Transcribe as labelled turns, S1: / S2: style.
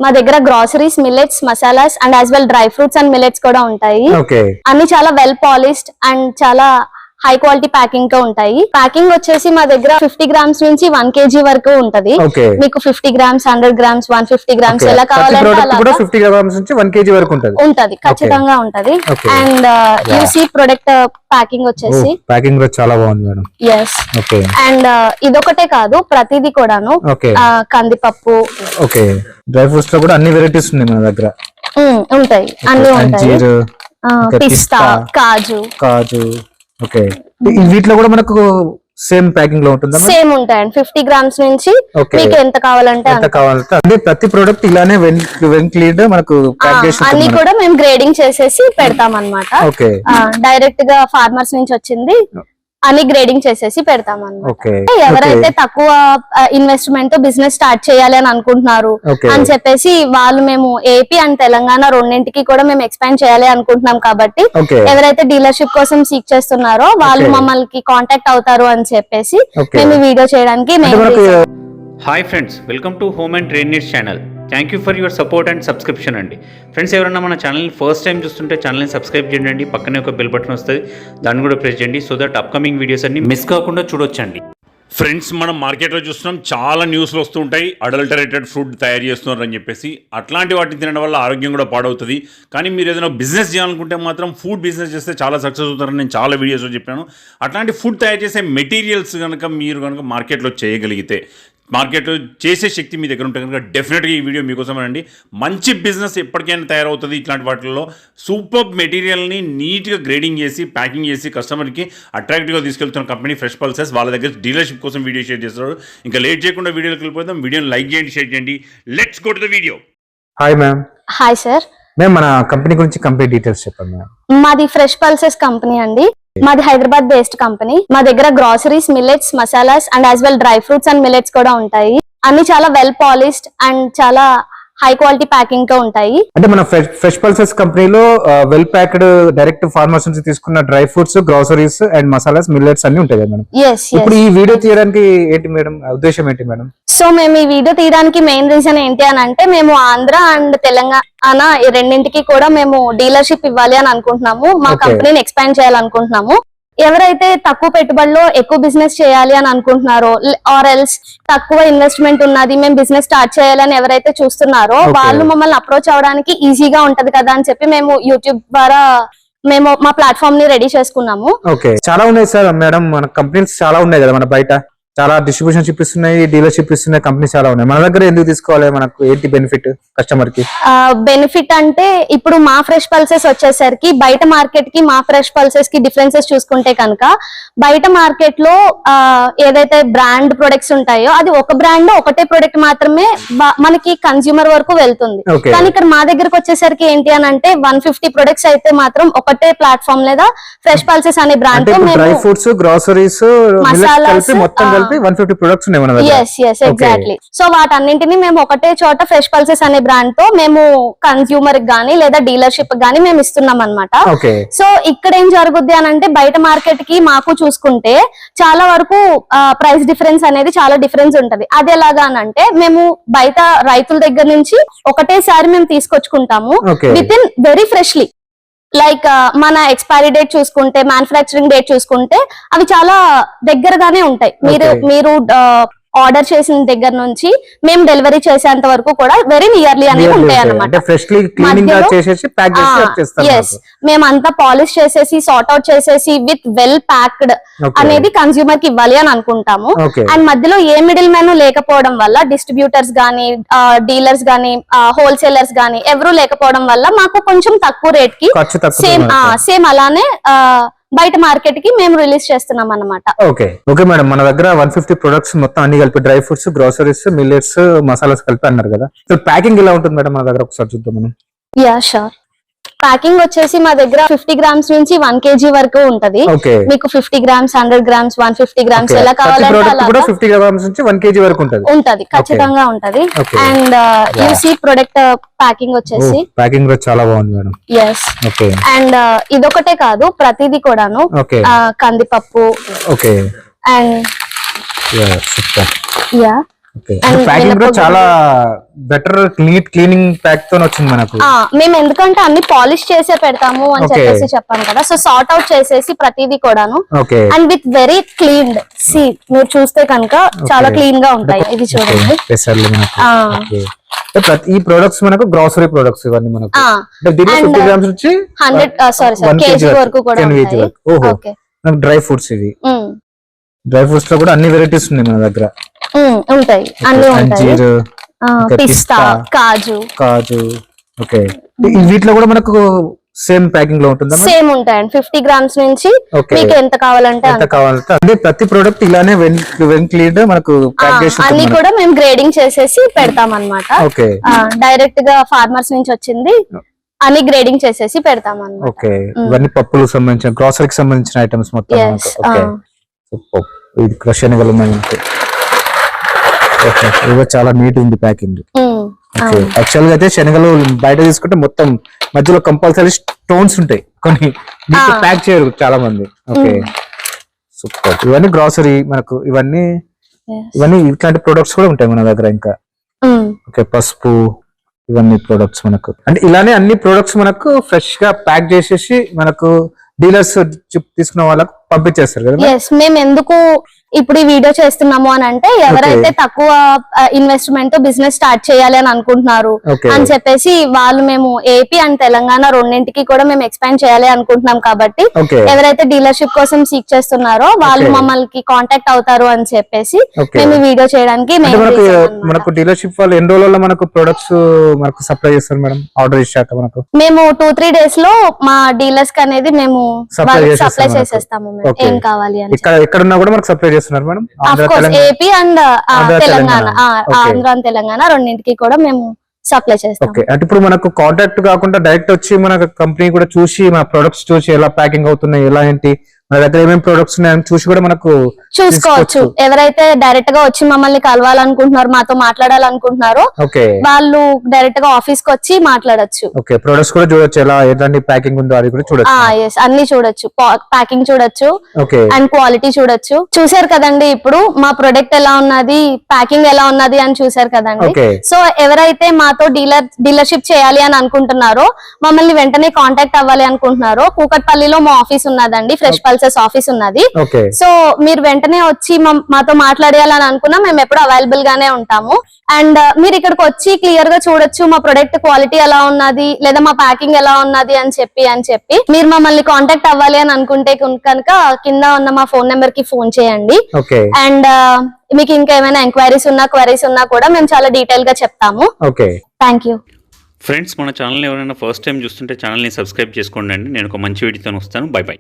S1: మా దగ్గర groceries, millets, masalas and as well dry fruits and millets కూడా ఉంటాయి. అన్ని చాలా వెల్ పాలిష్డ్ అండ్ చాలా హై క్వాలిటీ ప్యాకింగ్ తో ఉంటాయి. ప్యాకింగ్ వచ్చేసి మా దగ్గర 50 గ్రామ్స్ నుంచి 1 kg వరకు ఉంటది. మీకు 50 గ్రామ్స్, 100 గ్రామ్స్, 150 గ్రామ్స్ ఎలా కావాలంటే అలా
S2: 50 గ్రామ్స్ నుంచి 1 kg వరకు ఉంటది.
S1: ఖచ్చితంగా ఉంటది. అండ్ యూసీ ప్రొడక్ట్ ప్యాకింగ్ వచ్చేసి
S2: ప్యాకింగ్ కూడా చాలా బాగుంది మేడం.
S1: ఎస్. అండ్ ఇదొకటే కాదు, ప్రతిదీ కూడాను కందిపప్పు,
S2: డ్రై ఫ్రూట్స్ లో కూడా అన్ని వెరైటీస్ ఉన్నాయి మన దగ్గర.
S1: ఉంటాయి, అన్ని ఉంటాయి. పిస్తా, కాజు.
S2: వీటిలో కూడా మనకు సేమ్ ప్యాకింగ్ లో ఉంటుందా?
S1: సేమ్ ఉంటాయండి. 50 గ్రామ్స్ నుంచి మీకు ఎంత కావాలంటే
S2: అంటే ప్రతి ప్రోడక్ట్ ఇలానే వెన్ క్లీన్డ్ మనకు
S1: అన్ని కూడా మేము గ్రేడింగ్ చేసేసి పెడతాం అన్నమాట. డైరెక్ట్ గా ఫార్మర్స్ నుంచి వచ్చింది అని గ్రేడింగ్ చేసేసి పెడతాం అన్నమాట. ఎవరైతే తక్కువ ఇన్వెస్ట్మెంట్ తో బిజినెస్ స్టార్ట్ చేయాలి అని అనుకుంటున్నారు అని చెప్పేసి వాళ్ళు, మేము ఏపీ అండ్ తెలంగాణ రెండింటికి కూడా మేము ఎక్స్పాండ్ చేయాలి అనుకుంటున్నాం కాబట్టి ఎవరైతే డీలర్షిప్ కోసం సీక్ చేస్తున్నారో వాళ్ళు మమ్మల్ని కాంటాక్ట్ అవుతారు అని చెప్పేసి మేము వీడియో చేయడానికి.
S3: Hi friends, welcome to home and trade needs channel. Thank you for your support and subscription అండి. ఫ్రెండ్స్, ఎవరైనా మన ఛానల్ని ఫస్ట్ టైం చూస్తుంటే ఛానల్ని సబ్స్క్రైబ్ చేయండి. పక్కనే ఒక బెల్ బటన్ వస్తుంది, దాన్ని కూడా ప్రెస్ చేయండి. సో దట్ అప్కమింగ్ వీడియోస్ అన్ని మిస్ కాకుండా చూడొచ్చండి.
S4: ఫ్రెండ్స్, మనం మార్కెట్లో చూస్తున్నాం, చాలా న్యూస్లు వస్తుంటాయి అడల్టరేటెడ్ ఫుడ్ తయారు చేస్తున్నారు అని చెప్పేసి. అట్లాంటి వాటిని తినడం వల్ల ఆరోగ్యం కూడా పాడవుతుంది. కానీ మీరు ఏదైనా బిజినెస్ చేయాలనుకుంటే మాత్రం ఫుడ్ బిజినెస్ చేస్తే చాలా సక్సెస్ అవుతారని నేను చాలా వీడియోస్లో చెప్పాను. అట్లాంటి ఫుడ్ తయారు చేసే మెటీరియల్స్ కనుక మీరు కనుక మార్కెట్లో చేయగలిగితే, మార్కెట్లో చేసే శక్తి మీ దగ్గర ఉంటే కనుక డెఫినెట్గా ఈ వీడియో మీకోసమేనండి. మంచి బిజినెస్ ఎప్పటికైనా తయారవుతుంది. ఇట్లాంటి వాటిల్లో సూపర్ మెటీరియల్ని నీట్గా గ్రేడింగ్ చేసి ప్యాకింగ్ చేసి కస్టమర్కి అట్రాక్టివ్గా తీసుకెళ్తున్న కంపెనీ ఫ్రెష్ పల్సెస్. వాళ్ళ దగ్గర డీలర్షిప్ కోసం వీడియో షేర్ చేస్తారు. ఇంకా లేట్ చేయకుండా వీడియోకి వెళ్ళిపోతాం. వీడియోని లైక్ చేయండి, షేర్ చేయండి. Let's go to the video.
S2: Hi ma'am.
S1: Hi sir.
S2: Ma'am, మన కంపెనీ గురించి కంప్లీట్ డీటెయిల్స్ చెప్పండి మ్యామ్.
S1: మాది ఫ్రెష్ పల్సెస్ కంపెనీ అండి. మాది హైదరాబాద్ బేస్డ్ కంపెనీ. మా దగ్గర groceries, millets, masalas and as well dry fruits and millets కూడా ఉంటాయి. అన్ని చాలా వెల్ పాలిష్డ్ అండ్ చాలా హై క్వాలిటీ ప్యాకింగ్ తో ఉంటాయి.
S2: అంటే మన ఫ్రెష్ పల్సెస్ కంపెనీలో వెల్ ప్యాక్డ్ డైరెక్ట్ ఫార్మర్స్ నుంచి తీసుకున్న dry fruits, groceries and masalas, millets అన్ని ఉంటాయి మేడం. ఇప్పుడు ఈ వీడియో తీయడానికి ఏంటి మేడం ఉద్దేశం ఏంటి మేడం?
S1: సో మేము ఈ వీడియో తీయడానికి మెయిన్ రీజన్ ఏంటి అని అంటే, మేము ఆంధ్ర అండ్ తెలంగాణ ఈ రెండింటికి కూడా మేము డీలర్షిప్ ఇవ్వాలి అని అనుకుంటున్నాము. మా కంపెనీని ఎక్స్పాండ్ చేయాలనుకుంటున్నాము. ఎవరైతే తక్కువ పెట్టుబడిలో ఎక్కువ బిజినెస్ చేయాలి అని అనుకుంటున్నారో, ఆర్ ఎల్స్ తక్కువ ఇన్వెస్ట్మెంట్ ఉన్నది, మేము బిజినెస్ స్టార్ట్ చేయాలని ఎవరైతే చూస్తున్నారో వాళ్ళు మమ్మల్ని అప్రోచ్ అవడానికి ఈజీగా ఉంటది కదా అని చెప్పి మేము యూట్యూబ్ ద్వారా మేము మా ప్లాట్ఫామ్ ని రెడీ చేసుకున్నాము.
S2: చాలా ఉన్నాయి సార్ మేడం, మన కంపెనీస్ చాలా ఉన్నాయి కదా, మన బయట చాలా డిస్ట్రిబ్యూషన్ ఇస్తున్నాయి, డీలర్షిప్ ఇస్తున్నాయి కంపెనీ చాలా ఉన్నాయి. మన దగ్గర ఎందుకు తీసుకోవాలి? మనకు ఏంటి బెనిఫిట్ కస్టమర్ కి?
S1: బెనిఫిట్ అంటే ఇప్పుడు మా ఫ్రెష్ పల్సెస్ వచ్చేసరికి బయట మార్కెట్ కి మా ఫ్రెష్ పల్సెస్ కి డిఫరెన్సెస్ చూసుకుంటే కనుక, బయట మార్కెట్ లో ఏదైతే బ్రాండ్ ప్రొడక్ట్స్ ఉంటాయో అది ఒక బ్రాండ్ ఒకటే ప్రొడక్ట్ మాత్రమే మనకి కన్స్యూమర్ వరకు వెళ్తుంది. కానీ ఇక్కడ మా దగ్గరకు వచ్చేసరికి ఏంటి అని అంటే 150 ప్రొడక్ట్స్ అయితే మాత్రం ఒకటే ప్లాట్ఫామ్ లేదా ఫ్రెష్ పల్సెస్ అనే బ్రాండ్ తో
S2: డ్రై ఫ్రూట్స్, గ్రాసరీస్, మసాలాస్ మొత్తం 150 ప్రొడక్ట్స్ ఉన్నాయి మన దగ్గర.
S1: ఎగ్జాక్ట్లీ. సో వాటన్నింటినీ మేము ఒకటే చోట ఫ్రెష్ పల్సెస్ అనే బ్రాండ్ తో మేము కన్స్యూమర్ గానీ లేదా డీలర్షిప్ గానీ మేము ఇస్తున్నాం అన్నమాట. సో ఇక్కడ ఏం జరుగుద్ది అని అంటే, బయట మార్కెట్ కి మాకు చూసుకుంటే చాలా వరకు ప్రైస్ డిఫరెన్స్ అనేది చాలా డిఫరెన్స్ ఉంటది. అది ఎలాగా అని అంటే, మేము బయట రైతుల దగ్గర నుంచి ఒకటేసారి మేము తీసుకొచ్చుకుంటాము within very freshly. Like మన ఎక్స్పైరీ డేట్ చూసుకుంటే, మ్యానుఫ్యాక్చరింగ్ డేట్ చూసుకుంటే అవి చాలా దగ్గరగానే ఉంటాయి. మీరు ఆర్డర్ చేసిన దగ్గర నుంచి మేము డెలివరీ చేసేంత వరకు కూడా వెరీ నియర్లీ అనేవి ఉంటాయి అన్నమాట. మేమంతా పాలిష్ చేసేసి సార్ట్ అవుట్ చేసేసి విత్ వెల్ ప్యాక్డ్ అనేది కన్స్యూమర్ కి ఇవ్వాలి అని అనుకుంటాము. అండ్ మధ్యలో ఏ మిడిల్ మ్యాన్ లేకపోవడం వల్ల, డిస్ట్రిబ్యూటర్స్ గానీ, డీలర్స్ గానీ, హోల్సేలర్స్ గానీ ఎవరు లేకపోవడం వల్ల మాకు కొంచెం తక్కువ రేట్ కి సేమ్ అలానే బయట మార్కెట్ కి మేము రిలీజ్ చేస్తున్నాం అన్నమాట.
S2: ఓకే మేడం, మన దగ్గర 150 ప్రొడక్ట్స్ మొత్తం అన్ని కలిపి dry fruits, groceries, millets, masalas కలిపి అన్నారు కదా. సో ప్యాకింగ్ ఎలా ఉంటుంది మేడం మన దగ్గర? ఒకసారి చూద్దాం మనం.
S1: Yeah sure. ప్యాకింగ్ వచ్చేసి మా దగ్గర 50 గ్రామ్స్ నుంచి 1 kg వరకు ఉంటది. మీకు 50 గ్రామ్స్, 100 గ్రామ్స్, 150 గ్రామ్స్ ఎలా కావాలంటే అలా
S2: 50 గ్రామ్స్ నుంచి 1 kg వరకు ఉంటది.
S1: ఖచ్చితంగా ఉంటది. అండ్ యూసీ ప్రొడక్ట్ ప్యాకింగ్ వచ్చేసి
S2: ప్యాకింగ్ కూడా చాలా బాగుంది మేడం.
S1: ఎస్. అండ్ ఇదొకటే కాదు, ప్రతిదీ కూడాను కందిపప్పు అండ్
S2: ప్యాకింగ్ కూడా చాలా బెటర్ నీట్ క్లీనింగ్ ప్యాక్ తో వచ్చింది మనకు.
S1: మేము ఎందుకంటే అన్ని పాలిష్ చేసే పెడతాము అని చెప్పేసి చెప్పాను కదా, సో సార్ట్ అవుట్ చేసేసి ప్రతిదీ కూడాను అండ్ విత్ వెరీ క్లీన్డ్. సి మీరు చూస్తే కనుక చాలా క్లీన్ గా ఉంటాయి. ఇది చూడండి.
S2: ఈ ప్రొడక్ట్స్ మనకు గ్రాసరీ ప్రొడక్ట్స్ ఇవన్నీ మనకు 50 గ్రామ్స్ నుంచి
S1: 100 కేజీ వరకు కూడా ఉంటాయి.
S2: డ్రై ఫ్రూట్స్ ఇవి డ్రై ఫ్రూట్స్ లో కూడా అన్ని వెరైటీస్ ఉన్నాయి మన దగ్గర.
S1: ఉంటాయి అన్ని ఉంటాయి. పిస్తా, కాజు. ఓకే,
S2: వీటిలో కూడా మనకు సేమ్ ప్యాకింగ్ లో ఉంటుందా?
S1: సేమ్ ఉంటాయండి. 50 గ్రామ్స్ నుంచి మీకు ఎంత కావాలంటే
S2: అంటే ప్రతి ప్రోడక్ట్ ఇలానే వెన్ క్లీన్ మనకు ప్యాక్ చేసి
S1: అన్ని కూడా మేము గ్రేడింగ్ చేసేసి పెడతాం అన్నమాట. డైరెక్ట్ గా ఫార్మర్స్ నుంచి వచ్చింది అన్ని గ్రేడింగ్ చేసేసి పెడతాం అన్నమాట.
S2: ఓకే, ఇవన్నీ పప్పులకు సంబంధించిన గ్రాసరీకి సంబంధించిన ఐటమ్స్ మొత్తం. ఇది శనగలు ఉన్నాయి. ఇవి చాలా నీట్ ఉంది ప్యాకింగ్. యాక్చువల్ గా అయితే శనగలు బయట తీసుకుంటే మొత్తం మధ్యలో కంపల్సరీ స్టోన్స్ ఉంటాయి, కొన్ని ప్యాక్ చేయరు చాలా మంది. Okay, super. ఇవన్నీ గ్రాసరీ మనకు, ఇవన్నీ ఇట్లాంటి ప్రొడక్ట్స్ కూడా ఉంటాయి మన దగ్గర ఇంకా. ఓకే, పసుపు, ఇవన్నీ ప్రొడక్ట్స్ మనకు. అంటే ఇలానే అన్ని ప్రొడక్ట్స్ మనకు ఫ్రెష్ గా ప్యాక్ చేసేసి మనకు డీలర్స్ తీసుకున్న వాళ్ళకు పంపించేస్తారు కదా.
S1: మేము ఎందుకు ఇప్పుడు ఈ వీడియో చేస్తున్నాము అని అంటే, ఎవరైతే తక్కువ ఇన్వెస్ట్మెంట్ తో బిజినెస్ స్టార్ట్ చేయాలి అని అనుకుంటున్నారు అని చెప్పేసి వాళ్ళు, మేము ఏపీ అండ్ తెలంగాణ రెండింటికి కూడా మేము ఎక్స్పాండ్ చేయాలి అనుకుంటున్నాం కాబట్టి, ఎవరైతే డీలర్షిప్ కోసం సీక్ చేస్తున్నారో వాళ్ళు మమ్మల్ని కాంటాక్ట్ అవుతారు అని చెప్పేసి మేము ఈ వీడియో చేయడానికి.
S2: మనకు డీలర్షిప్ వాళ్ళు ఎన్ని రోజుల్లో మనకు ప్రొడక్ట్స్ మనకు సప్లై చేస్తారు మేడం? ఆర్డర్ ఇచ్చాక మనకు
S1: మేము 2-3 డేస్ లో మా డీలర్స్ కి అనేది మేము సప్లై చేసేస్తాము. ఏం కావాలి అని
S2: ఎక్కడున్నా కూడా మనకు supply madam.
S1: AP and Telangana, Andhra and Telangana రెండింటికి కూడా మేము సప్లై చేస్తాం.
S2: అంటే ఇప్పుడు మనకు కాంటాక్ట్ కాకుండా డైరెక్ట్ వచ్చి మన కంపెనీ కూడా చూసి మన ప్రొడక్ట్స్ చూసి ఎలా ప్యాకింగ్ అవుతున్నాయి, ఎలా ఏంటి మన దగ్గర ఏమేమి ప్రొడక్ట్స్ ఉన్నాయని చూసి కూడా మనకు
S1: చూసుకోవచ్చు. ఎవరైతే డైరెక్ట్ గా వచ్చి మమ్మల్ని కలవాలనుకుంటున్నారు, మాతో మాట్లాడాలనుకుంటున్నారో వాళ్ళు డైరెక్ట్ గా ఆఫీస్ కి వచ్చి మాట్లాడొచ్చు.
S2: ఓకే, ప్రొడక్ట్స్ కూడా చూడొచ్చు, ఎలా ఎలాంటి ప్యాకింగ్ ఉందో అది కూడా చూడొచ్చు.
S1: అన్ని చూడొచ్చు, ప్యాకింగ్ చూడొచ్చు అండ్ క్వాలిటీ చూడొచ్చు. చూసారు కదండి ఇప్పుడు మా ప్రొడక్ట్ ఎలా ఉన్నది, ప్యాకింగ్ ఎలా ఉన్నది అని చూసారు కదండి. సో ఎవరైతే మాతో డీలర్షిప్ చేయాలి అని అనుకుంటున్నారో, మమ్మల్ని వెంటనే కాంటాక్ట్ అవ్వాలి అనుకుంటున్నారో, కూకట్పల్లిలో మా ఆఫీస్ ఉన్నదండి, ఫ్రెష్ పల్సెస్ ఆఫీస్ ఉన్నది. సో మీరు వెంటనే వచ్చి మాతో మాట్లాడాలని అనుకున్నా మేము ఎప్పుడు అవైలబుల్ గానే ఉంటాము. అండ్ మీరు ఇక్కడికి వచ్చి క్లియర్ గా చూడొచ్చు మా ప్రొడక్ట్ క్వాలిటీ ఎలా ఉన్నది, లేదా మా ప్యాకింగ్ ఎలా ఉన్నది అని చెప్పి మీరు మమ్మల్ని కాంటాక్ట్ అవ్వాలి అని అనుకుంటే కనుక కింద ఉన్న మా ఫోన్ నెంబర్ కి ఫోన్ చేయండి. అండ్ మీకు ఇంకా ఏమైనా ఎంక్వైరీస్ ఉన్నా కూడా మేము చాలా డీటెయిల్ గా చెప్తాము. Thank you.
S3: ఫ్రెండ్స్, మన ఛానల్ ఎవరైనా ఫస్ట్ టైం చూస్తుంటే ఛానల్ని సబ్స్క్రైబ్ చేసుకోండి. నేను ఒక మంచి వీడియోతో వస్తాను. By by.